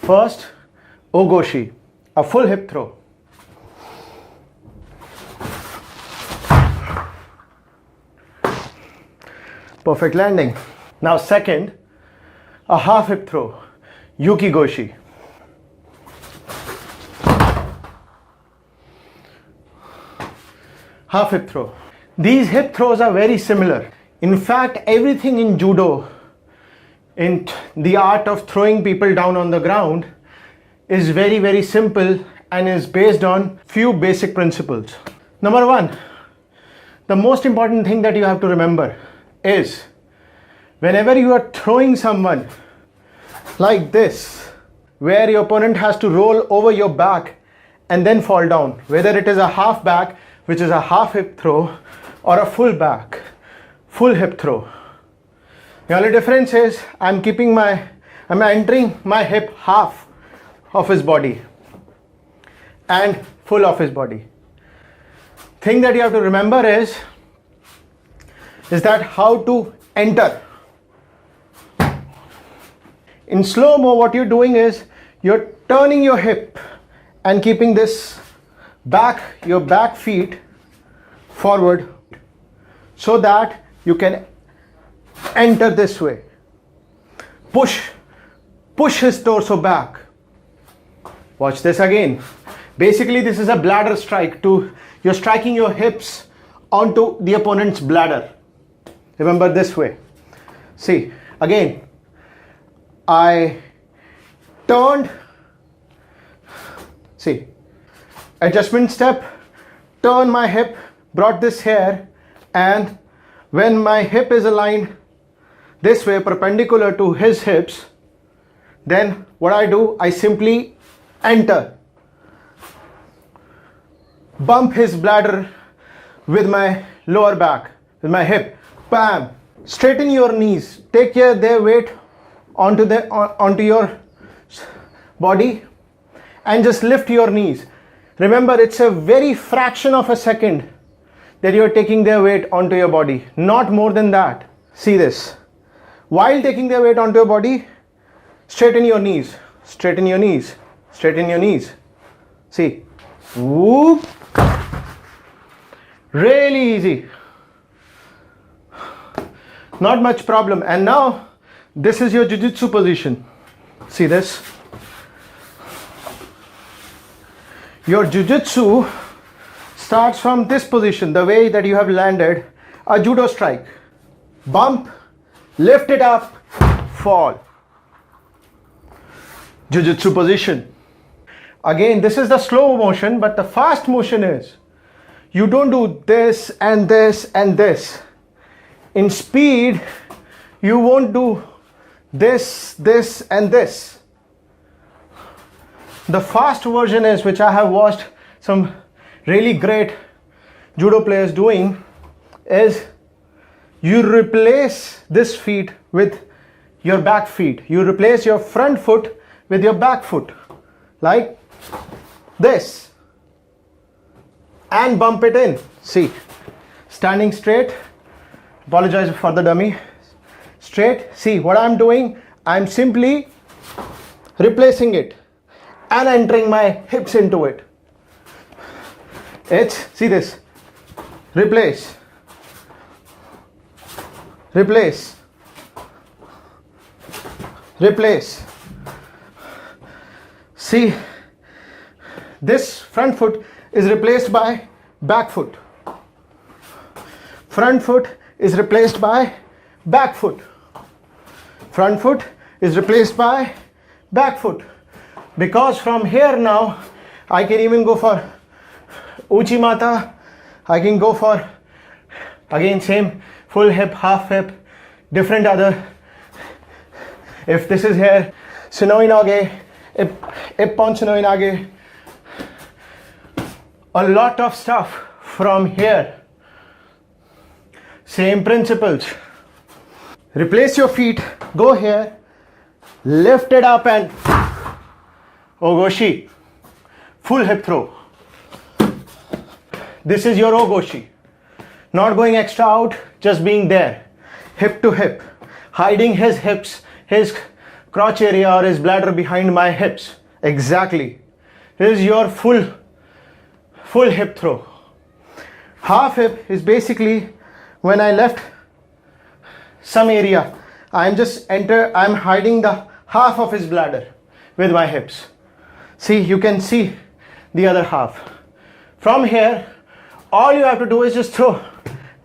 First, Ogoshi, a full hip throw. Perfect landing. Now second, a half hip throw, Yuki Goshi. Half hip throw. These hip throws are very similar. In fact, everything in judo, in the art of throwing people down on the ground, is very, very simple and is based on few basic principles. Number one, the most important thing that you have to remember is whenever you are throwing someone like this, where your opponent has to roll over your back and then fall down, whether it is a half back, which is a half hip throw, or a full back, full hip throw. The only difference is I'm entering my hip half of his body and full of his body. Thing that you have to remember is that how to enter. In slow-mo, what you're doing is you're turning your hip and keeping this back, your back feet forward so that you can enter this way. Push his torso back. Watch this again. Basically, this is a bladder strike. You're striking your hips onto the opponent's bladder. Remember this way. See, again, I turned, see, adjustment step, turn my hip, brought this here, and when my hip is aligned this way, perpendicular to his hips, then what I do, I simply enter, bump his bladder with my lower back, with my hip, bam, straighten your knees, take their weight onto your body and just lift your knees. Remember, it's a very fraction of a second that you're taking their weight onto your body, not more than that. See this. While taking their weight onto your body, straighten your knees, straighten your knees, straighten your knees. See, whoop, really easy, not much problem. And now this is your jiu-jitsu position. See this. Your jiu-jitsu starts from this position, the way that you have landed a judo strike. Bump, lift it up, fall. Jiu-jitsu position. Again, this is the slow motion, but the fast motion is you don't do this and this and this. In speed, you won't do this, this and this. The fast version is, which I have watched some really great judo players doing, is you replace this feet with your back feet. You replace your front foot with your back foot, like this, and bump it in. See, standing straight, apologize for the dummy, straight. See what I'm doing, I'm simply replacing it and entering my hips into it. See this, replace, replace, replace. See, this front foot is replaced by back foot. Front foot is replaced by back foot. Front foot is replaced by back foot. Because from here now, I can even go for Uchimata. I can go for, again, same full hip, half hip, different other. If this is here, Shinoinage, Ippon Shinoinage, a lot of stuff from here. Same principles. Replace your feet, go here, lift it up and Ogoshi, full hip throw. This is your Ogoshi. Not going extra out, just being there, hip to hip, hiding his hips, his crotch area or his bladder behind my hips. Exactly. This is your full hip throw. Half hip is basically when I left some area, I'm hiding the half of his bladder with my hips. See, you can see the other half. From here, all you have to do is just throw.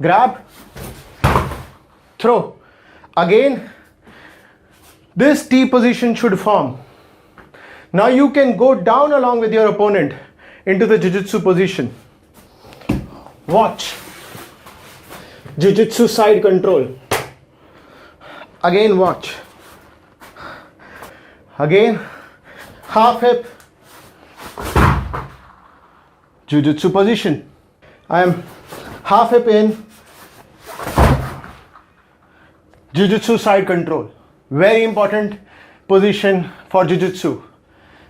Grab, throw. Again, this T position should form. Now you can go down along with your opponent into the Jiu-Jitsu position. Watch. Jiu-Jitsu side control. Again, watch. Again, half hip. Jiu-Jitsu position. I am half hip in. Jiu-Jitsu side control. Very important position for Jiu-Jitsu.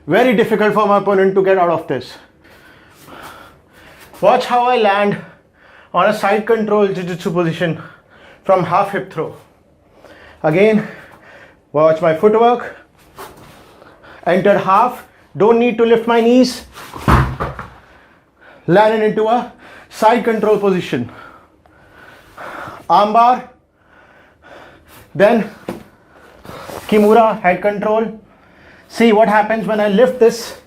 Very difficult for my opponent to get out of this. Watch how I land on a side control Jiu-Jitsu position from half hip throw. Again, watch my footwork. Entered half. Don't need to lift my knees. Landed into a side control position. Armbar. Then Kimura, head control. See what happens when I lift this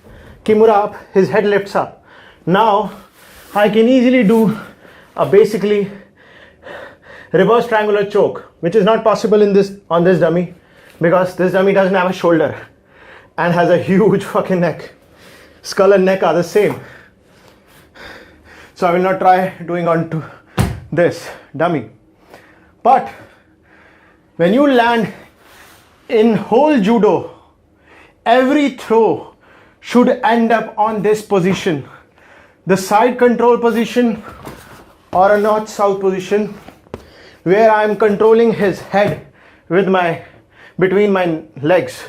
Kimura up, his head lifts up. Now I can easily do a basically reverse triangular choke, which is not possible on this dummy because this dummy doesn't have a shoulder and has a huge fucking neck. Skull and neck are the same. So I will not try doing onto this dummy. But when you land in whole judo, every throw should end up on this position. The side control position or a north-south position where I am controlling his head with between my legs.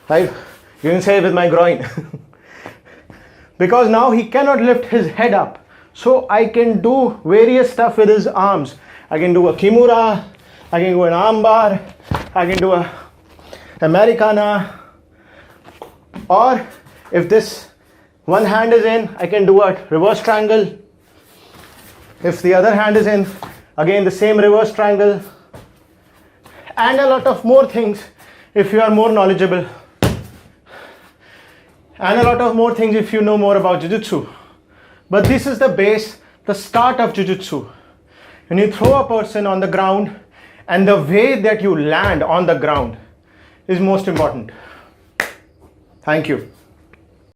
Right? You can say with my groin. Because now he cannot lift his head up. So I can do various stuff with his arms. I can do a Kimura, I can do an armbar, I can do a Americana, or if this one hand is in, I can do a reverse triangle. If the other hand is in, again the same reverse triangle, and a lot of more things if you are more knowledgeable, and a lot of more things if you know more about Jiu-Jitsu. But this is the base, the start of Jiu-Jitsu. When you throw a person on the ground, and the way that you land on the ground is most important. Thank you.